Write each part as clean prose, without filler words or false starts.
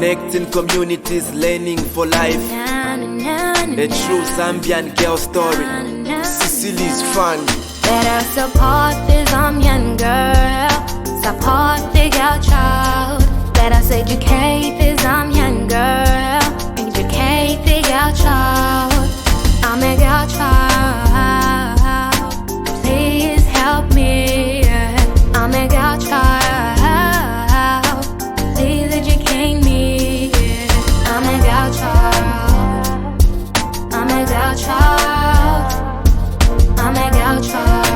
Connecting communities, learning for life. A true Zambian girl story. Cecilys fun. Better support the Zambian girl, support the girl child. Let us educate the Zambian girl, educate the girl child. I'm a girl child, please help me. I'm a girl child, please educate me. I'm a girl child, I'm a girl child, I'm a girl child,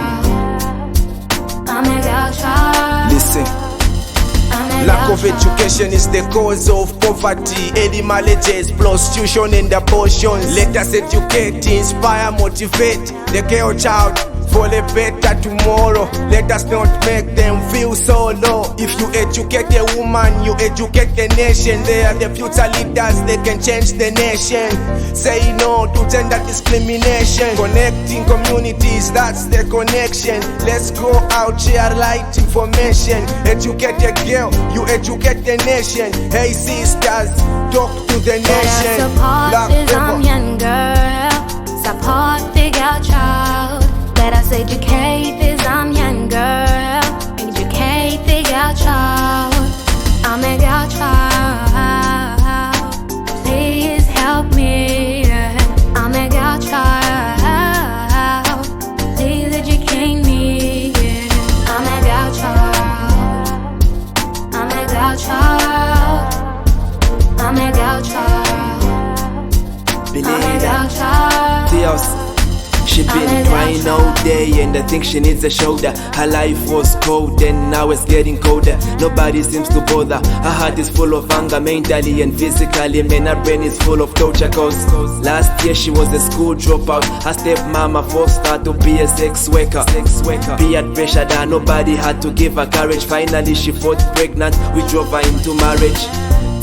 I'm a girl child. Listen. Lack of education is the cause of poverty. Early marriages, prostitution and abortions. Let us educate, inspire, motivate the girl child for a better tomorrow. Let us not make them feel so low. If you educate a woman, you educate the nation. They are the future leaders, they can change the nation. Say no to gender discrimination. Connecting communities, that's the connection. Let's go out, share light information. Educate a girl, you educate the nation. Hey sisters, talk to the nation. Support the Zambian girl, support the girl child. Let us educate the Zambian girl, educate the girl child. I'm a girl child, please help me. I'm a girl child, please educate me. I'm a girl child, I'm a girl child, I'm a girl child, I'm a girl child. She been crying all day and I think she needs a shoulder. Her life was cold and now it's getting colder. Nobody seems to bother. Her heart is full of anger, mentally and physically. Man, her brain is full of torture cause last year she was a school dropout. Her stepmama forced her to be a sex worker. Peer pressured her, nobody had to give her courage. Finally she fought pregnant, we drove her into marriage.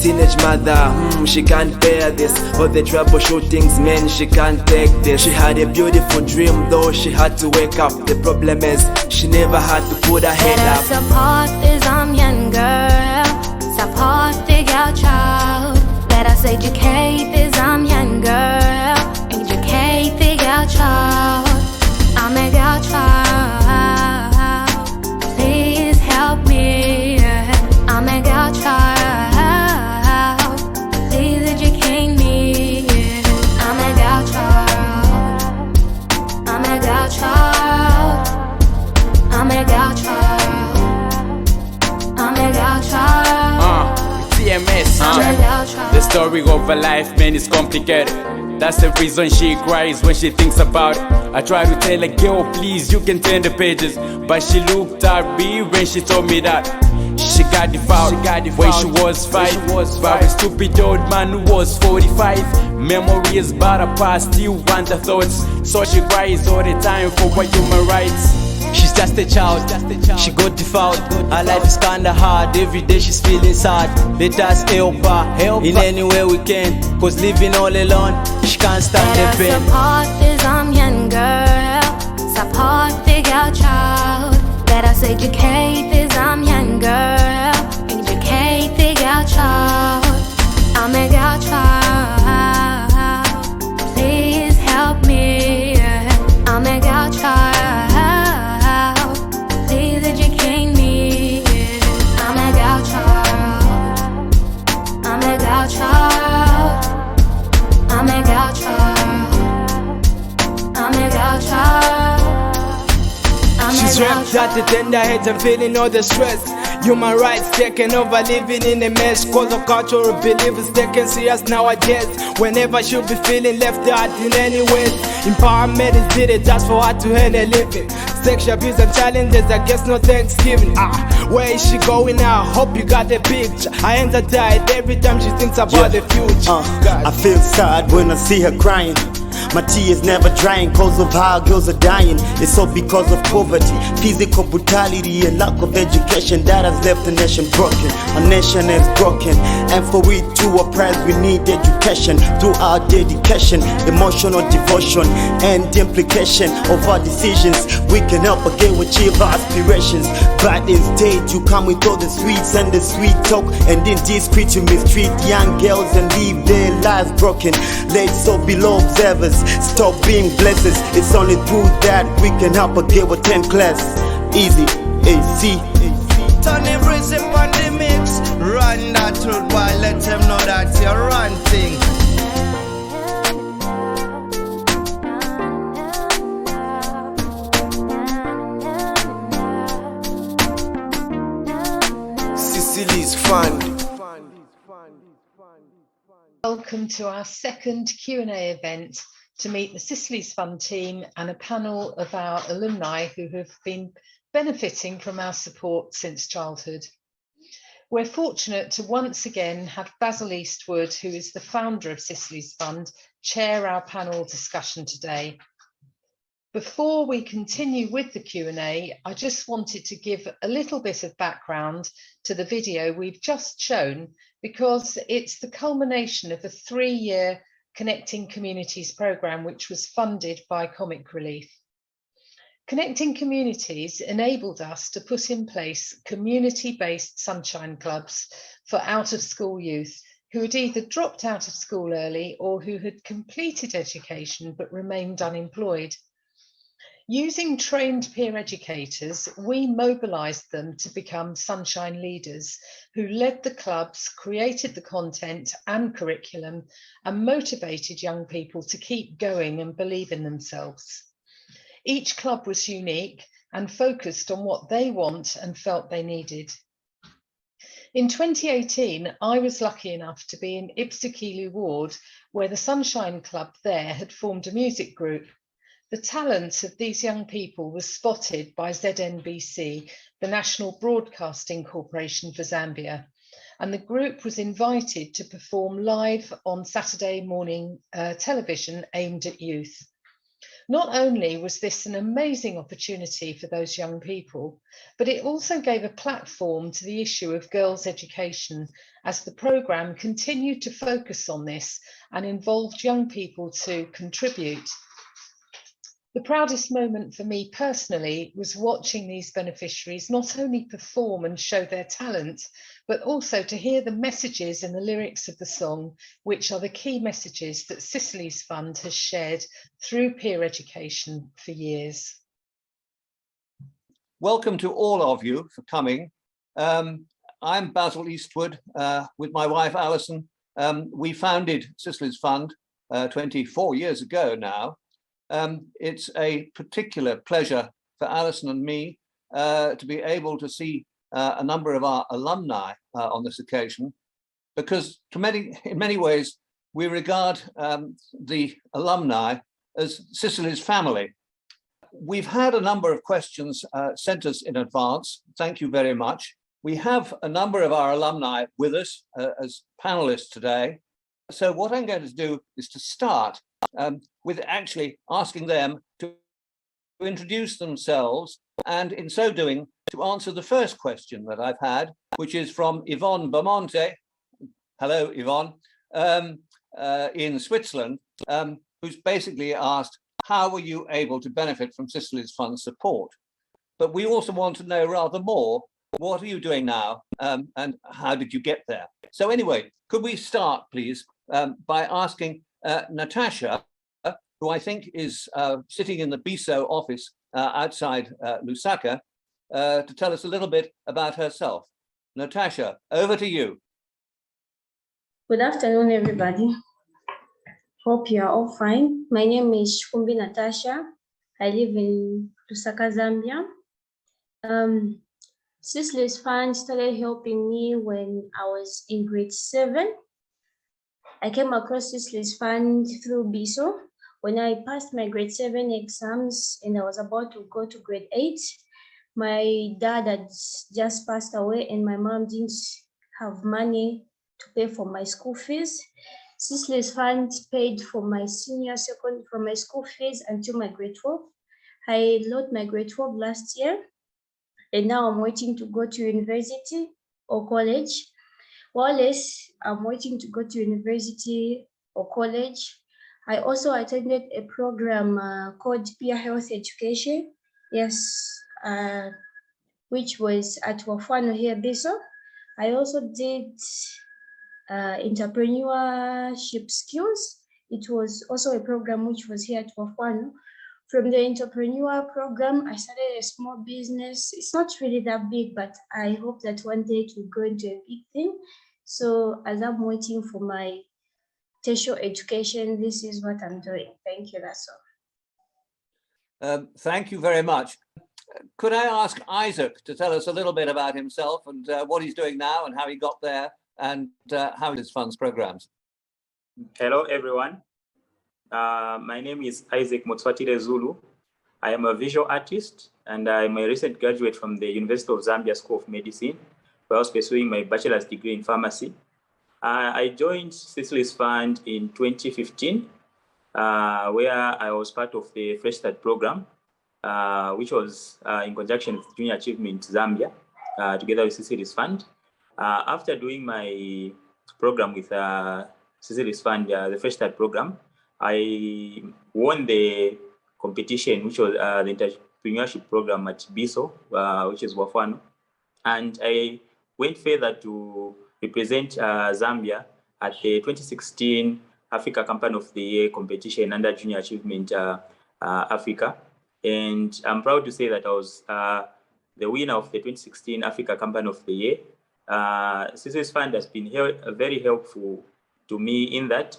Teenage mother, she can't bear this. All the troubleshootings, man, she can't take this. She had a beautiful dream, though she had to wake up. The problem is, she never had to put her head up. Support the Zambian girl, support the girl child. Let us educate the Zambian girl, educate the girl child. I'm a girl child, please help me. I'm a girl child. The story of her life, man, is complicated. That's the reason she cries when she thinks about it. I try to tell her, girl, please, you can turn the pages. But she looked at me when she told me that she got defiled when she was 5. By a stupid old man who was 45. Memories but her past still want her thoughts. So she cries all the time for her human rights. She's just a child, she got defiled. Her life is kinda hard, every day she's feeling sad. Let us help her in any way we can. Cause living all alone, she can't stand the pain. Support the Zambian girl, support the girl child. Let us educate the Zambian girl, educate the girl child. I'm a girl child, please help me. I'm a girl child. She's wrapped at the tender heads and feeling all the stress. Human rights taken over, living in a mess. Cause of cultural beliefs taken serious nowadays. Whenever she'll be feeling left out in any ways. Empowerment is needed just for her to earn a living. Sexual abuse and challenges, I guess no Thanksgiving. Where is she going now? Hope you got the picture. Her hands are tied every time she thinks about the future. I feel sad when I see her crying. My tears never drying cause of how girls are dying. It's all because of poverty, physical brutality and lack of education that has left the nation broken. Our nation is broken, and for we to oppress, we need education. Through our dedication, emotional devotion, and implication of our decisions, we can help again achieve our aspirations. But instead, you come with all the sweets and the sweet talk, and in this street you mistreat young girls and leave their lives broken. Let's so below observers, stop being blessings. It's only through that we can help again with 10 class. Easy, AC. Tony Brizzy on the mix. Run that road, boy, let them know that you're run thing. Cecilys Fund. Welcome to our second Q&A event to meet the Cecilys Fund team and a panel of our alumni who have been benefiting from our support since childhood. We're fortunate to once again have Basil Eastwood, who is the founder of Cecilys Fund, chair our panel discussion today. Before we continue with the Q&A, I just wanted to give a little bit of background to the video we've just shown, because it's the culmination of a 3-year Connecting Communities programme, which was funded by Comic Relief. Connecting Communities enabled us to put in place community-based sunshine clubs for out-of-school youth who had either dropped out of school early or who had completed education but remained unemployed. Using trained peer educators, we mobilised them to become sunshine leaders who led the clubs, created the content and curriculum, and motivated young people to keep going and believe in themselves. Each club was unique and focused on what they want and felt they needed. In 2018, I was lucky enough to be in Ipswich ward, where the Sunshine Club there had formed a music group. The talent of these young people was spotted by ZNBC, the National Broadcasting Corporation for Zambia, and the group was invited to perform live on Saturday morning television aimed at youth. Not only was this an amazing opportunity for those young people, but it also gave a platform to the issue of girls' education, as the programme continued to focus on this and involved young people to contribute. The proudest moment for me personally was watching these beneficiaries not only perform and show their talent, but also to hear the messages in the lyrics of the song, which are the key messages that Cecilys Fund has shared through peer education for years. Welcome to all of you for coming. I'm Basil Eastwood with my wife Alison. We founded Cecilys Fund 24 years ago now. It's a particular pleasure for Alison and me to be able to see a number of our alumni on this occasion, because in many ways we regard the alumni as Cecily's family. We've had a number of questions sent us in advance. Thank you very much. We have a number of our alumni with us as panelists today. So what I'm going to do is to start with actually asking them to introduce themselves, and in so doing, to answer the first question that I've had, which is from Yvonne Beaumonte. Hello, Yvonne, in Switzerland, who's basically asked, how were you able to benefit from Cecilys Fund support? But we also want to know rather more, what are you doing now, and how did you get there? So anyway, could we start, please, by asking Natasha, who I think is sitting in the BISO office outside Lusaka, to tell us a little bit about herself. Natasha, over to you. Good afternoon, everybody. Hope you are all fine. My name is Shumbi Natasha. I live in Lusaka, Zambia. Cecilys Fund started helping me when I was in grade 7. I came across Cecilys Fund through BISO. When I passed my grade 7 exams and I was about to go to grade 8, my dad had just passed away and my mom didn't have money to pay for my school fees. Cecilys Fund paid for my from my school fees until my grade 12. I wrote my grade 12 last year, and now I'm waiting to go to university. or college. Whilst I'm waiting to go to university or college, I also attended a program called Peer Health Education. Yes, which was at Wafano here, Biso. I also did entrepreneurship skills. It was also a program which was here at Wafano. From the entrepreneur program, I started a small business. It's not really that big, but I hope that one day it will go into a big thing. So as I'm waiting for my tertiary education, this is what I'm doing. Thank you, that's all. Thank you very much. Could I ask Isaac to tell us a little bit about himself and what he's doing now and how he got there and how his funds programs? Hello, everyone. My name is Isaac Motswatire Zulu. I am a visual artist and I'm a recent graduate from the University of Zambia School of Medicine, where I was pursuing my bachelor's degree in pharmacy. I joined Cecilys Fund in 2015, where I was part of the Fresh Start program, which was in conjunction with Junior Achievement Zambia, together with Cecilys Fund. After doing my program with Cecilys Fund, the Fresh Start program, I won the competition, which was the entrepreneurship program at BISO, which is Wafano. And I went further to represent Zambia at the 2016 Africa Company of the Year competition under Junior Achievement Africa. And I'm proud to say that I was the winner of the 2016 Africa Company of the Year. Cecilys Fund has been very helpful to me in that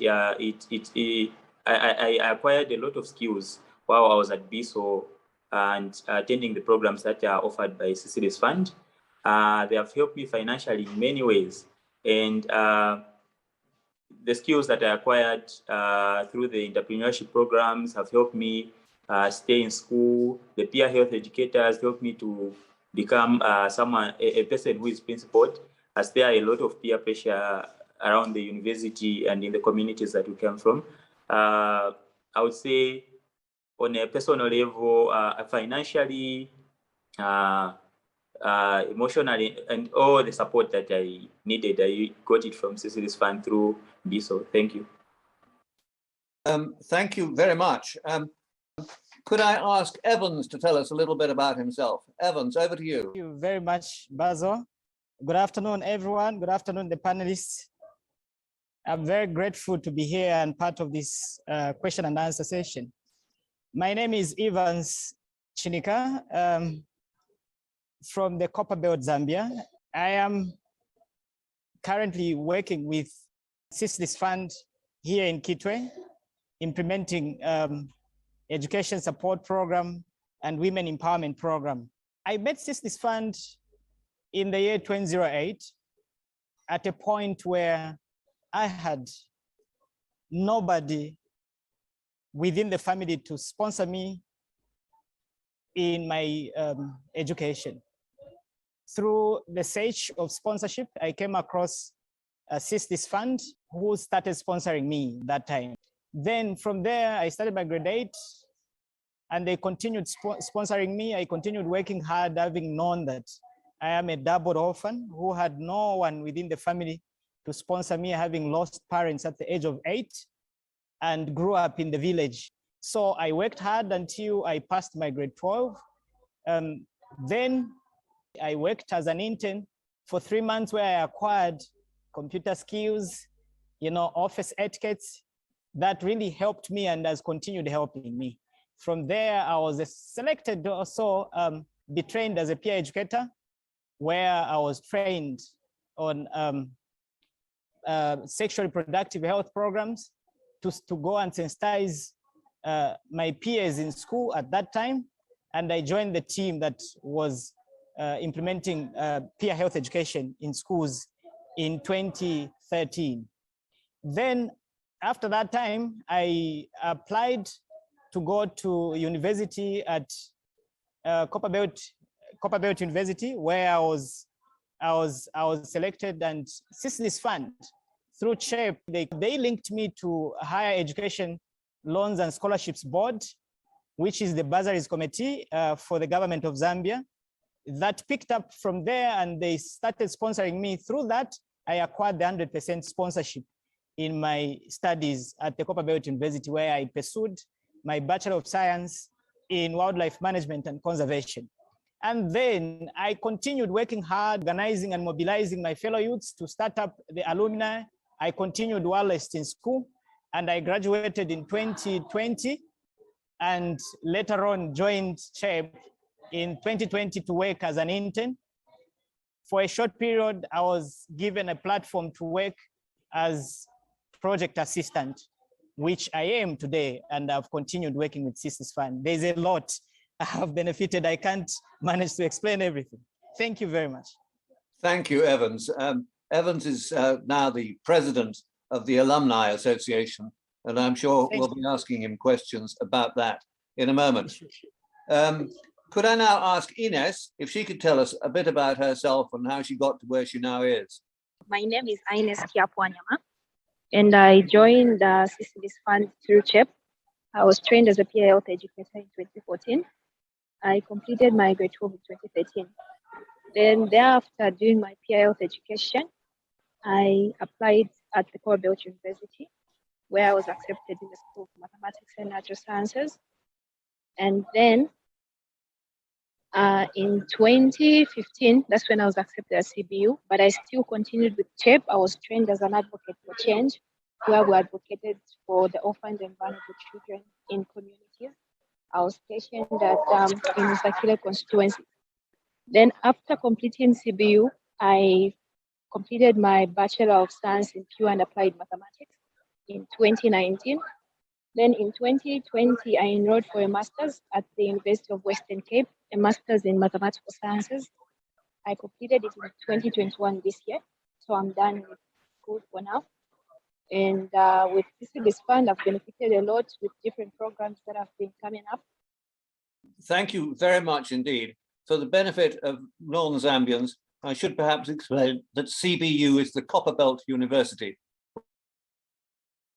I acquired a lot of skills while I was at BISO and attending the programs that are offered by Cecilys Fund. They have helped me financially in many ways. And the skills that I acquired through the entrepreneurship programs have helped me stay in school. The peer health educators helped me to become a person who is principled, as there are a lot of peer pressure around the university and in the communities that we come from. I would say on a personal level, financially, emotionally, and all the support that I needed, I got it from Cecilys Fund through BISO. Thank you. Thank you very much. Could I ask Evans to tell us a little bit about himself? Evans, over to you. Thank you very much, Basil. Good afternoon, everyone. Good afternoon, the panelists. I'm very grateful to be here and part of this question and answer session. My name is Evans Chinika from the Copperbelt, Zambia. I am currently working with Cecilys Fund here in Kitwe, implementing education support program and women empowerment program. I met Cecilys Fund in the year 2008 at a point where I had nobody within the family to sponsor me in my education. Through the search of sponsorship, I came across Cecilys Fund, who started sponsoring me that time. Then from there, I started my grade 8, and they continued sponsoring me. I continued working hard, having known that I am a double orphan who had no one within the family to sponsor me, having lost parents at the age of 8 and grew up in the village. So I worked hard until I passed my grade 12. Then I worked as an intern for 3 months, where I acquired computer skills, office etiquettes. That really helped me and has continued helping me. From there, I was selected to also be trained as a peer educator, where I was trained on sexually reproductive health programs to go and sensitize my peers in school at that time. And I joined the team that was implementing peer health education in schools in 2013. Then after that time, I applied to go to university at Copperbelt University, where I was selected, and Cecilys Fund through CHEP, they linked me to Higher Education Loans and Scholarships Board, which is the bursaries committee for the government of Zambia. that picked up from there, and they started sponsoring me. Through that, I acquired the 100% sponsorship in my studies at the Copperbelt University, where I pursued my Bachelor of Science in Wildlife Management and Conservation. And then I continued working hard, organizing and mobilizing my fellow youths to start up the alumni. I continued whilst in school, and I graduated in 2020, and later on joined CHEP in 2020 to work as an intern. For a short period, I was given a platform to work as project assistant, which I am today, and I've continued working with Cecilys Fund. There's a lot I have benefited. I can't manage to explain everything. Thank you very much. Thank you, Evans. Evans is now the president of the Alumni Association, and I'm sure we'll be asking him questions about that in a moment. Could I now ask Ines if she could tell us a bit about herself and how she got to where she now is? My name is Ines Kiapwanyama, and I joined the Cecilys Fund through CHEP. I was trained as a PA health educator in 2014. I completed my grade 12 in 2013. Then thereafter, doing my PA health education, I applied at the Copperbelt University, where I was accepted in the School of Mathematics and Natural Sciences. And then in 2015, that's when I was accepted at CBU, but I still continued with CHEP. I was trained as an advocate for change, where we advocated for the orphaned and vulnerable children in communities. I was stationed at in the Cecily constituency. Then after completing CBU, I completed my Bachelor of Science in Pure and Applied Mathematics in 2019. Then in 2020, I enrolled for a master's at the University of Western Cape, a master's in mathematical sciences. I completed it in 2021 this year, so I'm done with school for now. And with Cecilys Fund, I've benefited a lot with different programs that have been coming up. Thank you very much indeed. For the benefit of Northern Zambians, I should perhaps explain that CBU is the Copperbelt University,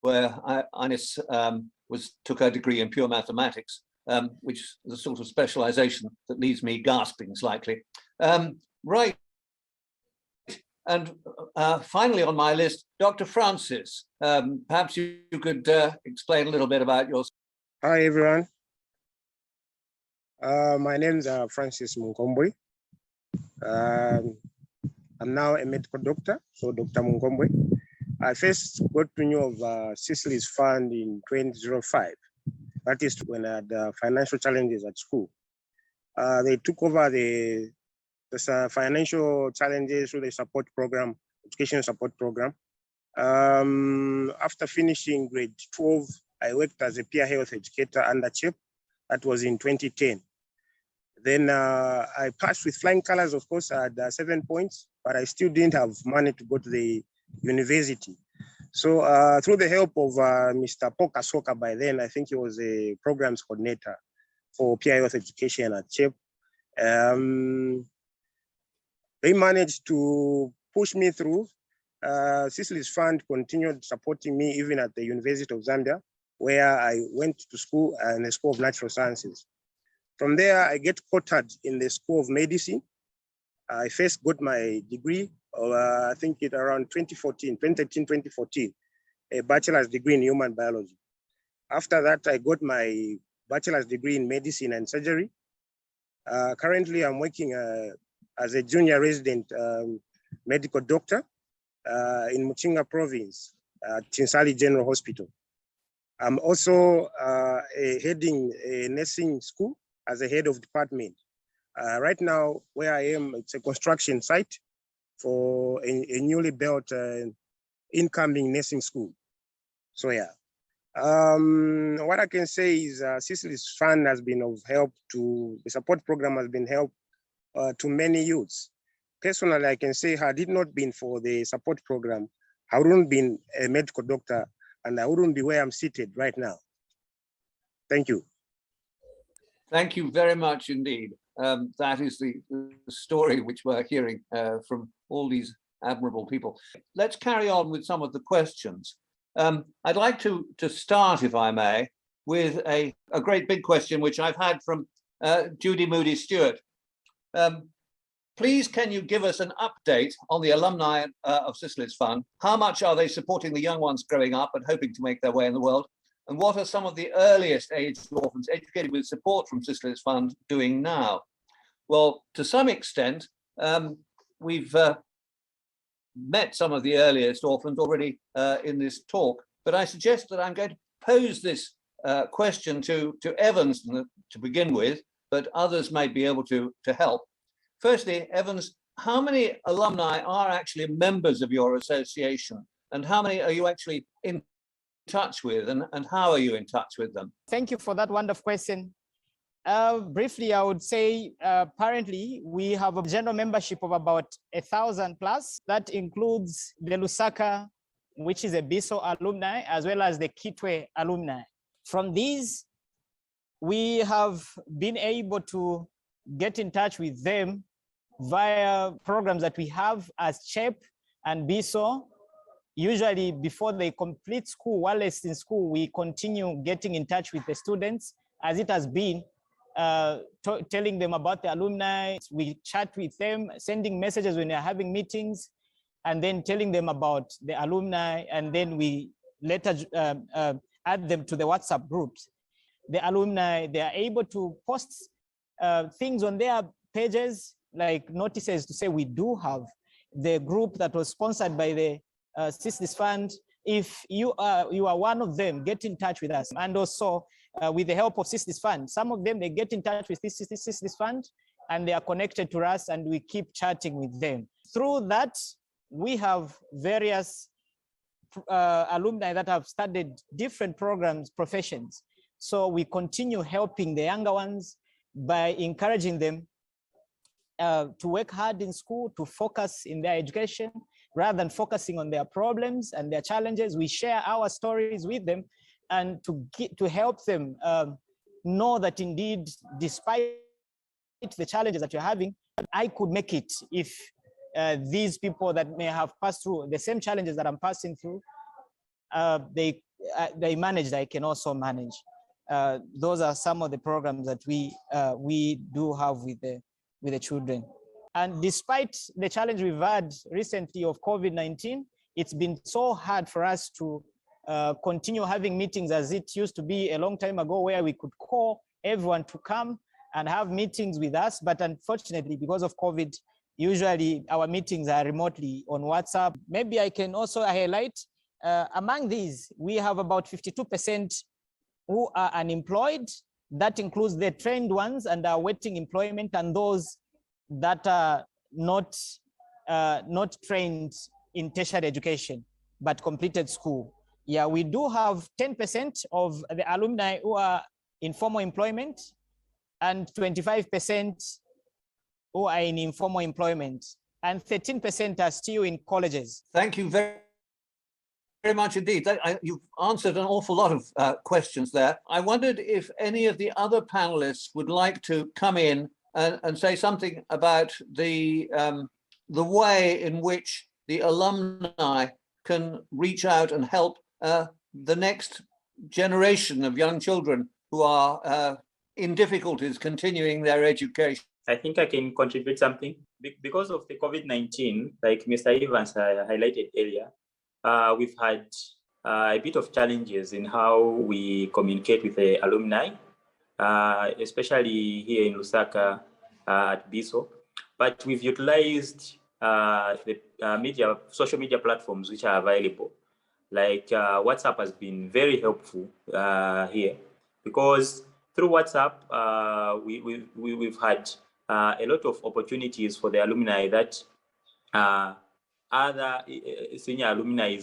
where Ines took her degree in pure mathematics, which is a sort of specialization that leaves me gasping slightly. Right. And finally on my list, Dr. Francis, perhaps you could explain a little bit about your... Hi, everyone. My name is Francis Mungombwe. I'm now a medical doctor, so Dr. Mungombwe. I first got to know of Cecilys Fund in 2005. That is when I had financial challenges at school. They took over the financial challenges through the support program, education support program. After finishing grade 12, I worked as a peer health educator under CHEP. That was in 2010. Then I passed with flying colors, of course. I had 7 points, but I still didn't have money to go to the university. So through the help of Mr. Poka Soka, by then, I think he was a programs coordinator for peer health education at CHEP. They managed to push me through. Cecilys Fund continued supporting me even at the University of Zambia, where I went to school in the School of Natural Sciences. From there, I get quoted in the School of Medicine. I first got my degree, I think it around 2013, 2014, a bachelor's degree in human biology. After that, I got my bachelor's degree in medicine and surgery. Currently, I'm working as a junior resident medical doctor in Muchinga province at Cecily General Hospital. I'm also heading a nursing school as a head of department. Right now, where I am, it's a construction site for a newly built incoming nursing school. So yeah, what I can say is Cecilys Fund has been of help to, the support program has been help to many youths. Personally, I can say had it not been for the support program, I wouldn't been a medical doctor and I wouldn't be where I'm seated right now. Thank you. Thank you very much indeed. That is the story which we're hearing from all these admirable people. Let's carry on with some of the questions. I'd like to start, if I may, with a great big question which I've had from Judy Moody Stewart. Please, can you give us an update on the alumni of Cecilys Fund? How much are they supporting the young ones growing up and hoping to make their way in the world? And what are some of the earliest aged orphans educated with support from Cecilys Fund doing now? Well, to some extent, we've met some of the earliest orphans already in this talk, but I suggest that I'm going to pose this question to Evans to begin with, but others may be able to help. Firstly, Evans, how many alumni are actually members of your association, and how many are you actually in touch with, and how are you in touch with them? Thank you for that wonderful question. Briefly, I would say currently we have a general membership of about 1,000 plus. That includes the Lusaka, which is a BISO alumni, as well as the Kitwe alumni. From these, we have been able to get in touch with them via programs that we have as CHEP and BISO. Usually before they complete school, while they're in school, we continue getting in touch with the students, as it has been, telling them about the alumni. We chat with them, sending messages when they're having meetings, and then telling them about the alumni, and then we later add them to the WhatsApp groups. The alumni, they are able to post things on their pages, like notices to say we do have the group that was sponsored by the Cecilys Fund. If you are one of them, get in touch with us. And also with the help of Cecilys Fund, some of them, they get in touch with this Cecilys Fund and they are connected to us, and we keep chatting with them. Through that, we have various alumni that have studied different programs, professions. So we continue helping the younger ones by encouraging them to work hard in school, to focus in their education, rather than focusing on their problems and their challenges. We share our stories with them, and to help them know that indeed, despite the challenges that you're having, I could make it if these people that may have passed through the same challenges that I'm passing through, they managed, I can also manage. Those are some of the programs that we do have with the children. And despite the challenge we've had recently of COVID-19, it's been so hard for us to continue having meetings as it used to be a long time ago, where we could call everyone to come and have meetings with us. But unfortunately, because of COVID, usually our meetings are remotely on WhatsApp. Maybe I can also highlight, among these, we have about 52% who are unemployed. That includes the trained ones and are waiting employment, and those that are not trained in tertiary education, but completed school. Yeah, we do have 10% of the alumni who are in formal employment, and 25% who are in informal employment, and 13% are still in colleges. Thank you very much indeed. You've answered an awful lot of questions there. I wondered if any of the other panelists would like to come in and say something about the way in which the alumni can reach out and help the next generation of young children who are in difficulties continuing their education. I think I can contribute something. Because of the COVID-19, like Mr. Evans highlighted earlier, we've had a bit of challenges in how we communicate with the alumni, especially here in Lusaka at BISO. But we've utilized the social media platforms which are available. Like WhatsApp has been very helpful here, because through WhatsApp, we've had a lot of opportunities for the alumni that other senior alumni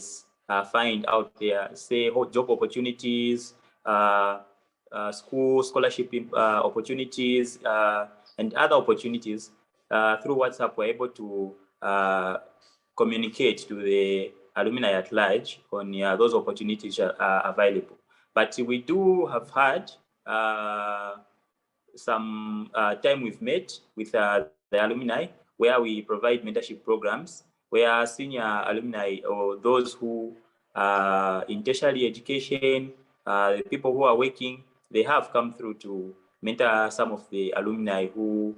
find out there, say job opportunities, school scholarship opportunities, and other opportunities. Through WhatsApp, we're able to communicate to the alumni at large on those opportunities are available. But we do have had some time we've met with the alumni, where we provide mentorship programs, where senior alumni or those who are in tertiary education, the people who are working, they have come through to mentor some of the alumni who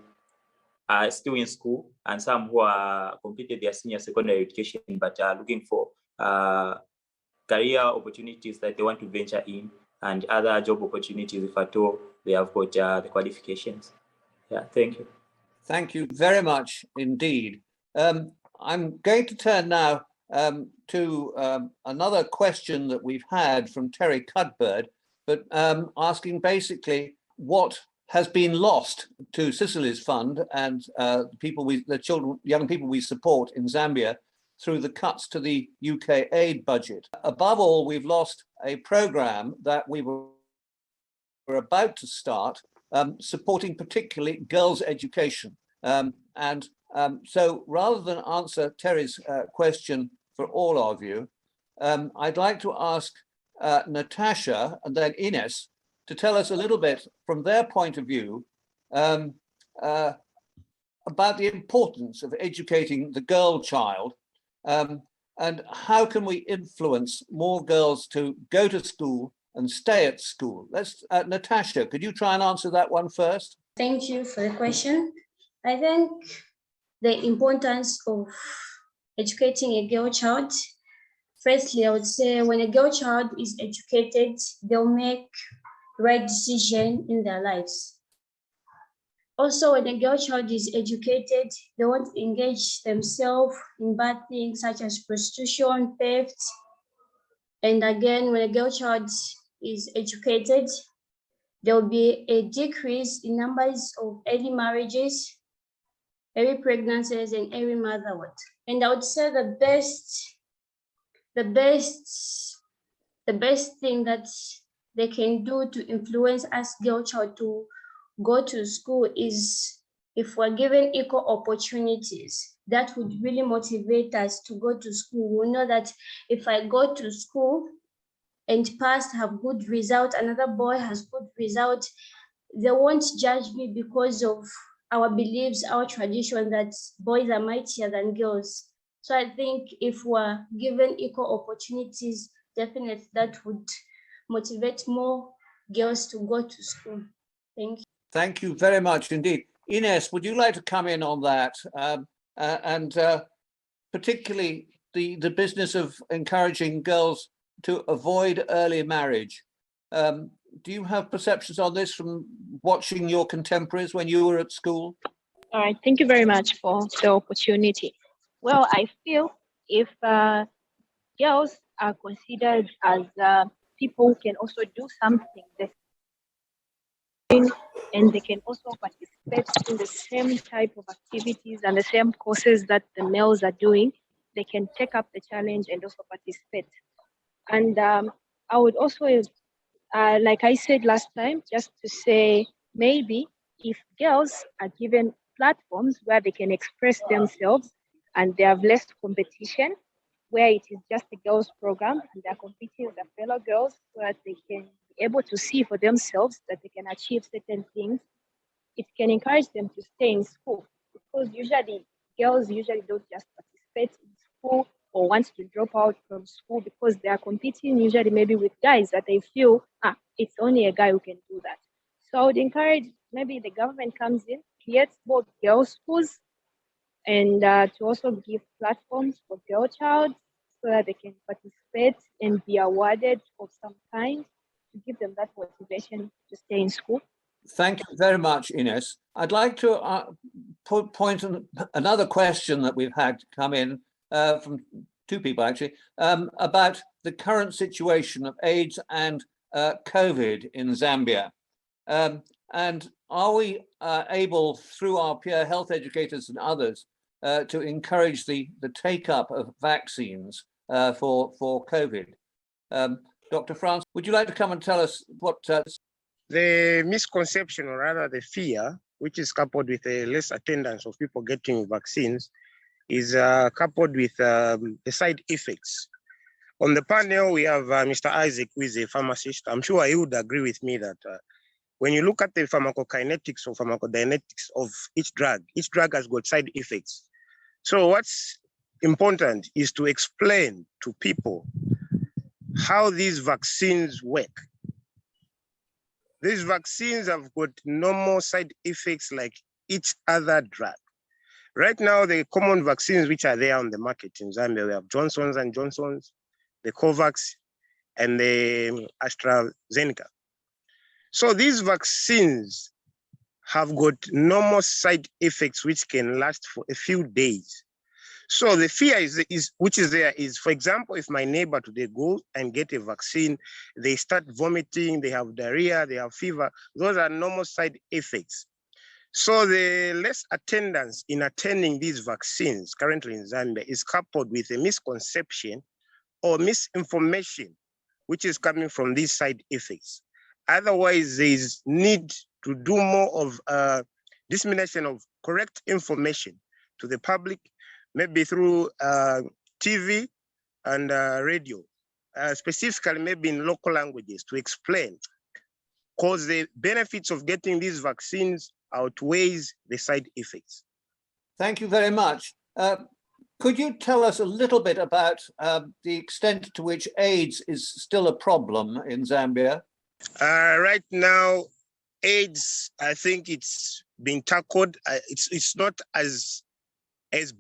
are still in school, and some who are completed their senior secondary education but are looking for career opportunities that they want to venture in, and other job opportunities if at all they have got the qualifications. Yeah, thank you. Thank you very much indeed. I'm going to turn now to another question that we've had from Terry Cudbird, but asking basically what has been lost to Cecilys Fund and young people we support in Zambia through the cuts to the UK aid budget. Above all, we've lost a program that we were about to start, supporting particularly girls' education. So rather than answer Terry's question for all of you, I'd like to ask Natasha and then Ines to tell us a little bit from their point of view about the importance of educating the girl child, and how can we influence more girls to go to school and stay at school. Let's, Natasha, could you try and answer that one first? Thank you for the question. I think the importance of educating a girl child, firstly, I would say when a girl child is educated, they'll make right decision in their lives. Also, when a girl child is educated, they won't engage themselves in bad things such as prostitution, theft. And again, when a girl child is educated, there will be a decrease in numbers of early marriages, early pregnancies, and early motherhood. And I would say the best thing that they can do to influence us girl child to go to school is if we're given equal opportunities, that would really motivate us to go to school. We know that if I go to school and pass, have good result, another boy has good result, they won't judge me because of our beliefs, our tradition that boys are mightier than girls. So I think if we're given equal opportunities, definitely that would motivate more girls to go to school. Thank you. Thank you very much indeed. Ines, would you like to come in on that? And particularly the business of encouraging girls to avoid early marriage. Do you have perceptions on this from watching your contemporaries when you were at school? All right, thank you very much for the opportunity. Well, I feel if girls are considered as people who can also do something, and they can also participate in the same type of activities and the same courses that the males are doing, they can take up the challenge and also participate. And I would also, like I said last time, just to say maybe if girls are given platforms where they can express themselves and they have less competition, where it is just a girls program and they're competing with their fellow girls, so that they can be able to see for themselves that they can achieve certain things, it can encourage them to stay in school, because usually girls usually don't just participate in school or want to drop out from school because they are competing usually maybe with guys that they feel, it's only a guy who can do that. So I would encourage maybe the government comes in, creates both girls' schools, and to also give platforms for girl child so that they can participate and be awarded of some kind to give them that motivation to stay in school. Thank you very much, Ines. I'd like to point on another question that we've had come in from two people actually, about the current situation of AIDS and COVID in Zambia. And are we able, through our peer health educators and others, to encourage the take-up of vaccines for COVID? Dr. France, would you like to come and tell us what... The misconception, or rather the fear, which is coupled with a less attendance of people getting vaccines, is coupled with the side effects. On the panel, we have Mr. Isaac, who is a pharmacist. I'm sure he would agree with me that when you look at the pharmacokinetics or pharmacodynamics of each drug has got side effects. So what's important is to explain to people how these vaccines work. These vaccines have got normal side effects like each other drug. Right now, the common vaccines which are there on the market in Zambia, we have Johnson's and Johnson's, the COVAX, and the AstraZeneca. So these vaccines have got normal side effects which can last for a few days. So the fear which is there is, for example, if my neighbor today goes and get a vaccine, they start vomiting, they have diarrhea, they have fever. Those are normal side effects. So the less attendance in attending these vaccines currently in Zambia is coupled with a misconception or misinformation, which is coming from these side effects. Otherwise, there is need to do more of dissemination of correct information to the public, maybe through TV and radio, specifically maybe in local languages to explain, because the benefits of getting these vaccines outweighs the side effects. Thank you very much. Could you tell us a little bit about the extent to which AIDS is still a problem in Zambia? Right now, AIDS, I think it's been tackled. It's not as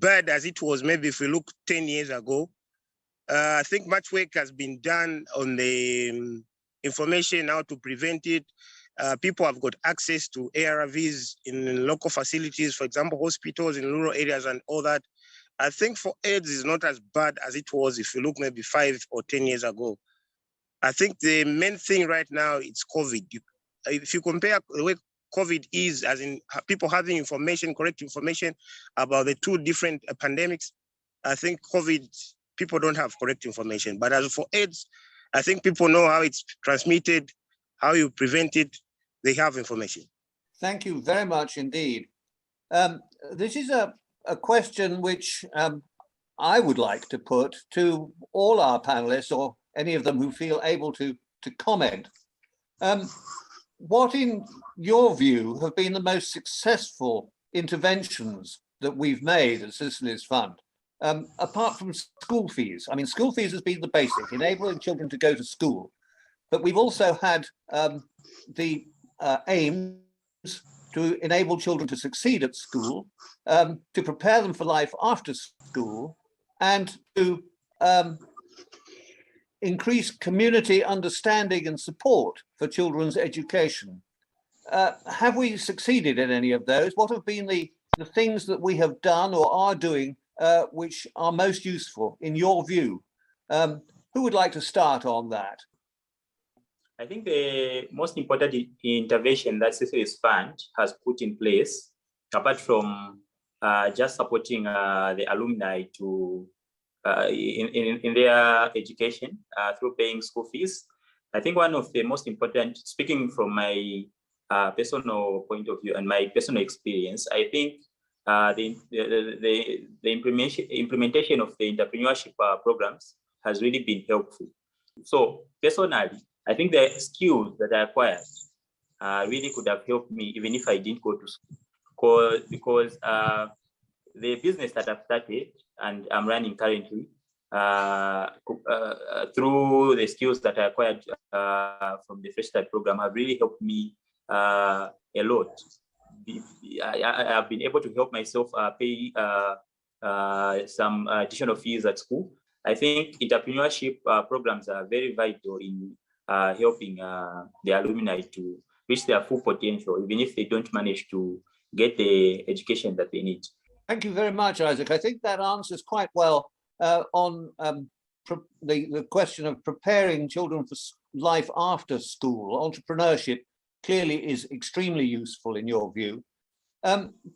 bad as it was maybe if we look 10 years ago. I think much work has been done on the information how to prevent it. People have got access to ARVs in local facilities, for example, hospitals in rural areas and all that. I think for AIDS is not as bad as it was if you look maybe 5 or 10 years ago. I think the main thing right now is COVID. If you compare the way COVID is, as in people having information, correct information about the two different pandemics, I think COVID, people don't have correct information. But as for AIDS, I think people know how it's transmitted, how you prevent it, they have information. Thank you very much indeed. This is a question which I would like to put to all our panelists, or any of them who feel able to comment. What, in your view, have been the most successful interventions that we've made at Cecilys Fund, apart from school fees? I mean, school fees has been the basic, enabling children to go to school. But we've also had the aims to enable children to succeed at school, to prepare them for life after school, and to increase community understanding and support for children's education. Have we succeeded in any of those? What have been the things that we have done or are doing which are most useful in your view? Who would like to start on that? I think the most important intervention that Cecilys Fund has put in place, apart from just supporting the alumni to in their education through paying school fees, I think one of the most important, speaking from my personal point of view and my personal experience, I think the implementation of the entrepreneurship programs has really been helpful. So personally, I think the skills that I acquired really could have helped me even if I didn't go to school, because the business that I've started and I'm running currently through the skills that I acquired from the Fresh Start program have really helped me a lot. I've been able to help myself pay some additional fees at school. I think entrepreneurship programs are very vital in helping the alumni to reach their full potential, even if they don't manage to get the education that they need. Thank you very much, Isaac. I think that answers quite well on the question of preparing children for life after school. Entrepreneurship clearly is extremely useful in your view.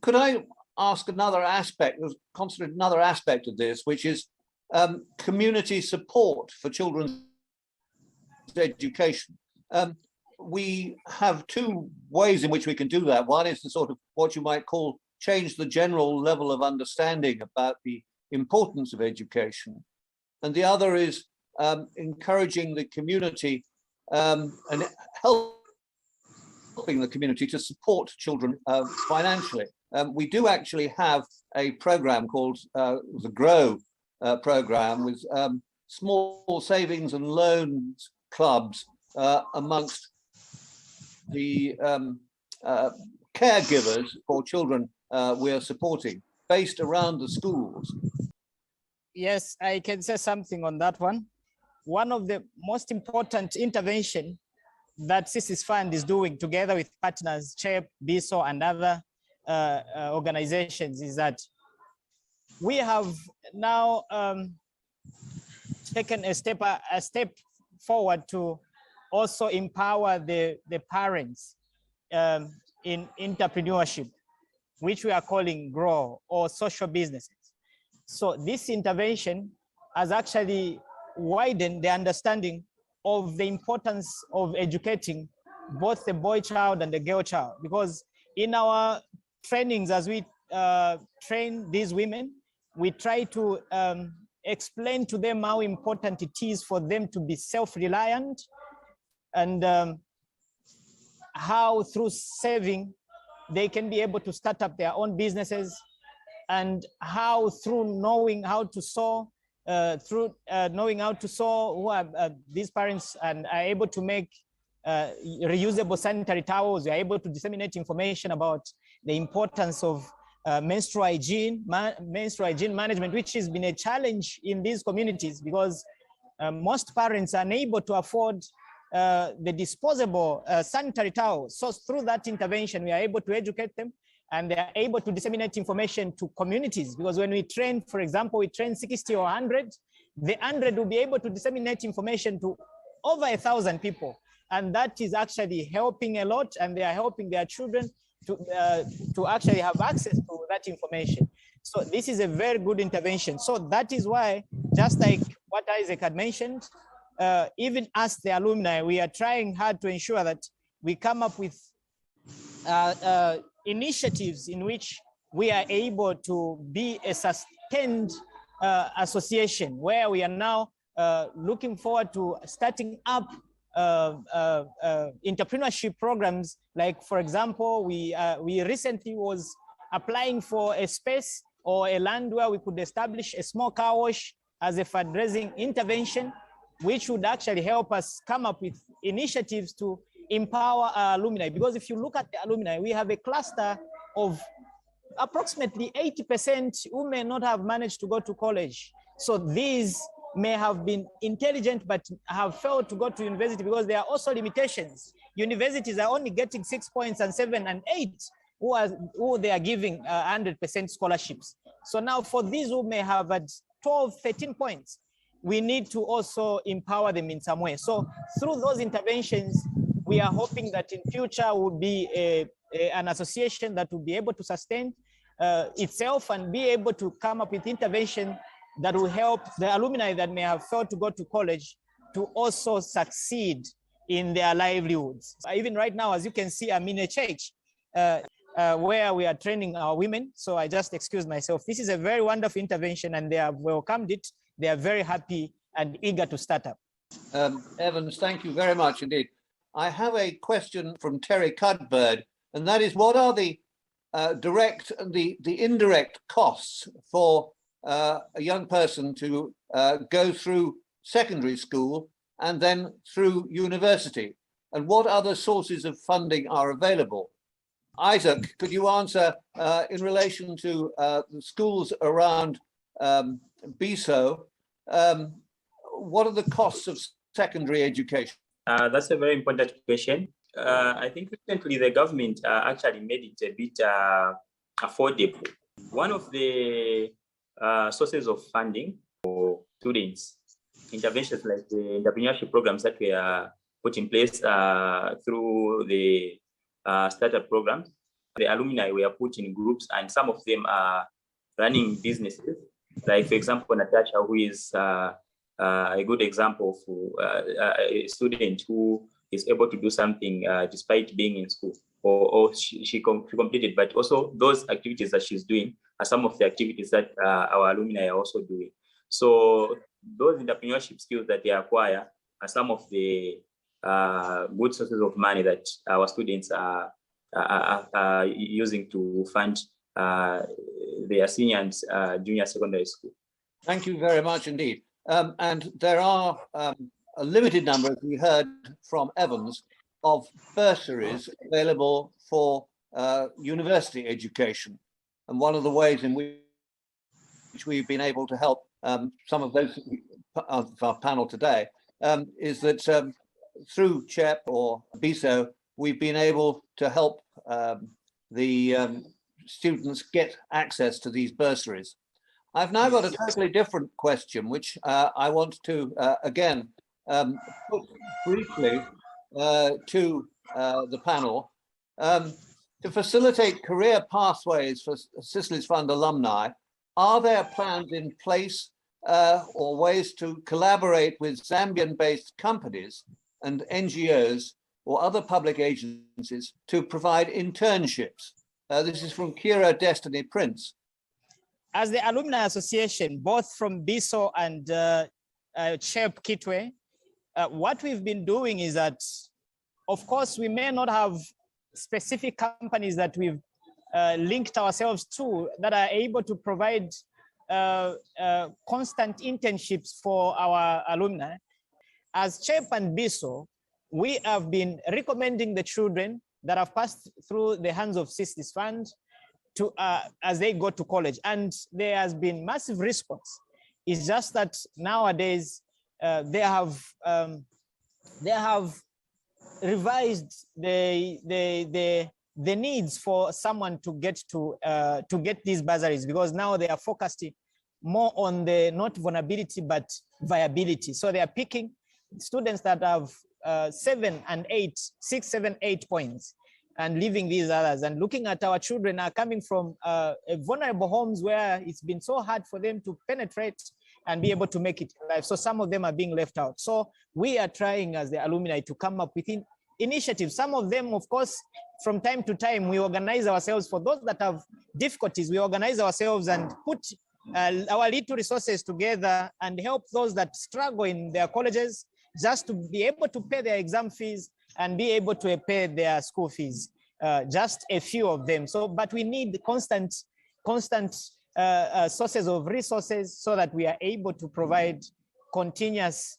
Could I ask concentrate another aspect of this, which is community support for children's education? We have two ways in which we can do that. One is to sort of what you might call change the general level of understanding about the importance of education. And the other is encouraging the community and helping the community to support children financially. We do actually have a program called the GROW program with small savings and loans clubs amongst the caregivers for children we're supporting, based around the schools? Yes, I can say something on that one. One of the most important intervention that Cecilys Fund is doing together with partners, CHEP, BISO, and other organizations is that we have now taken a step forward to also empower the parents in entrepreneurship, which we are calling GROW or social businesses. So this intervention has actually widened the understanding of the importance of educating both the boy child and the girl child, because in our trainings, as we train these women, we try to explain to them how important it is for them to be self-reliant, and how through saving they can be able to start up their own businesses, and how through knowing how to sew, these parents and are able to make reusable sanitary towels. We are able to disseminate information about the importance of menstrual hygiene management, which has been a challenge in these communities because most parents are unable to afford the disposable sanitary towels. So through that intervention, we are able to educate them, and they are able to disseminate information to communities, because when we train, for example, we train 60 or 100, the 100 will be able to disseminate information to over 1,000 people. And that is actually helping a lot, and they are helping their children to actually have access to that information. So this is a very good intervention. So that is why, just like what Isaac had mentioned, even as the alumni, we are trying hard to ensure that we come up with initiatives in which we are able to be a sustained association, where we are now looking forward to starting up entrepreneurship programs. Like, for example, we recently was applying for a space or a land where we could establish a small car wash as a fundraising intervention, which would actually help us come up with initiatives to empower our alumni. Because if you look at the alumni, we have a cluster of approximately 80% who may not have managed to go to college. So these may have been intelligent but have failed to go to university, because there are also limitations. Universities are only getting 6 points, and 7 and 8 who they are giving 100% scholarships. So now for these who may have had 12, 13 points, we need to also empower them in some way. So through those interventions, we are hoping that in future would be an association that will be able to sustain itself and be able to come up with intervention that will help the alumni that may have failed to go to college to also succeed in their livelihoods. Even right now, as you can see, I'm in a church where we are training our women. So I just excuse myself. This is a very wonderful intervention, and they have welcomed it. They are very happy and eager to start up. Evans, thank you very much indeed. I have a question from Terry Cudbird, and that is, what are the direct and the indirect costs for a young person to go through secondary school and then through university? And what other sources of funding are available? Isaac, could you answer in relation to the schools around BISO, what are the costs of secondary education? That's a very important question. I think recently the government actually made it a bit affordable. One of the sources of funding for students, interventions like the entrepreneurship programs that we are put in place through the startup programs. The alumni were put in groups, and some of them are running businesses. Like, for example, Natasha, who is a good example of a student who is able to do something despite being in school, or she completed, but also those activities that she's doing are some of the activities that our alumni are also doing. So those entrepreneurship skills that they acquire are some of the good sources of money that our students are using to fund their senior and junior secondary school. Thank you very much indeed. And there are a limited number, as we heard from Evans, of bursaries available for university education. And one of the ways in which we've been able to help some of those of our panel today is that through CHEP or BISO, we've been able to help the students get access to these bursaries. I've now got a totally different question, which I want to again put briefly to the panel. To facilitate career pathways for Cecilys Fund alumni, are there plans in place or ways to collaborate with Zambian-based companies and NGOs or other public agencies to provide internships? This is from Kira Destiny Prince. As the Alumni Association, both from BISO and CHEP Kitwe, what we've been doing is that, of course, we may not have specific companies that we've linked ourselves to that are able to provide constant internships for our alumni. As CHEP and BISO, we have been recommending the children that have passed through the hands of Cecilys Fund to as they go to college, and there has been massive response. It's just that nowadays they have revised the needs for someone to get these bursaries, because now they are focused more on the not vulnerability but viability. So they are picking students that have 7 and 8, 6, 7, 8 points, and leaving these others, and looking at our children are coming from vulnerable homes where it's been so hard for them to penetrate and be able to make it in life. So some of them are being left out. So we are trying as the alumni to come up with initiatives. Some of them, of course, from time to time, we organize ourselves. For those that have difficulties, we organize ourselves and put our little resources together and help those that struggle in their colleges just to be able to pay their exam fees and be able to pay their school fees, just a few of them. So, but we need constant sources of resources so that we are able to provide continuous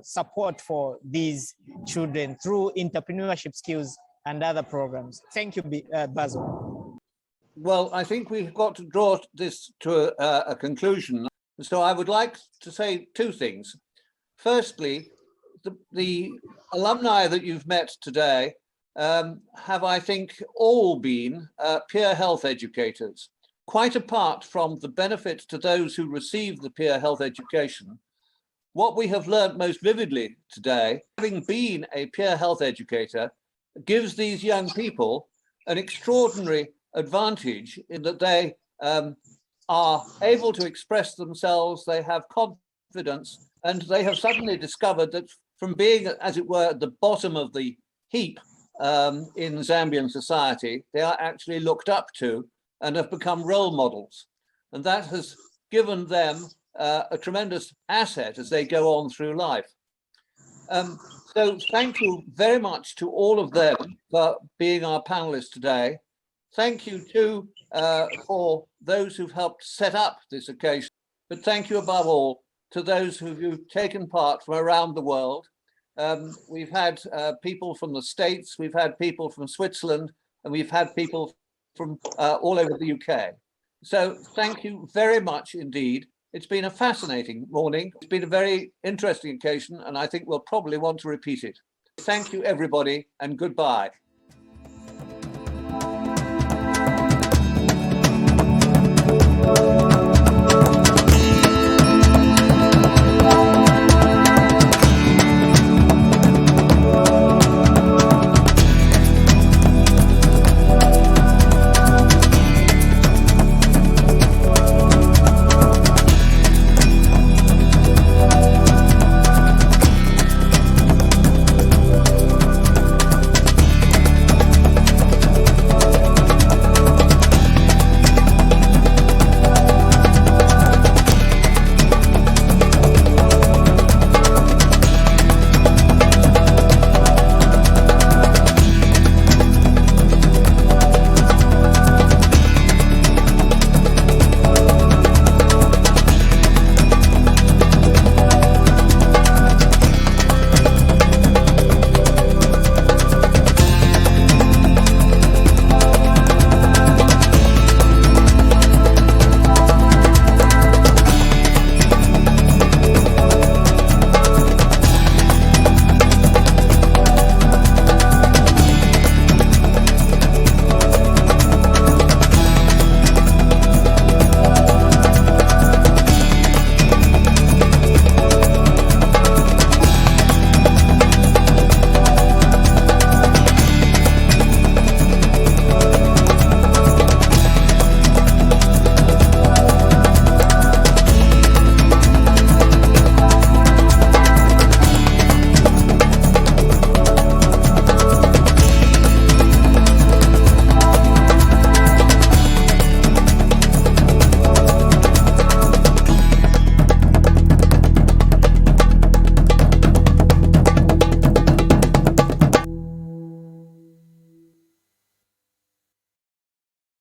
support for these children through entrepreneurship skills and other programs. Thank you, Basil. Well, I think we've got to draw this to a conclusion. So I would like to say two things. Firstly, the alumni that you've met today have, I think, all been peer health educators. Quite apart from the benefit to those who receive the peer health education, what we have learned most vividly today, having been a peer health educator, gives these young people an extraordinary advantage in that they are able to express themselves, they have confidence, and they have suddenly discovered that from being, as it were, at the bottom of the heap in Zambian society, they are actually looked up to and have become role models. And that has given them a tremendous asset as they go on through life. So thank you very much to all of them for being our panelists today. Thank you too for those who've helped set up this occasion, but thank you above all to those who've taken part from around the world. We've had people from the States, we've had people from Switzerland, and we've had people from all over the UK. So thank you very much indeed. It's been a fascinating morning. It's been a very interesting occasion, and I think we'll probably want to repeat it. Thank you, everybody, and goodbye.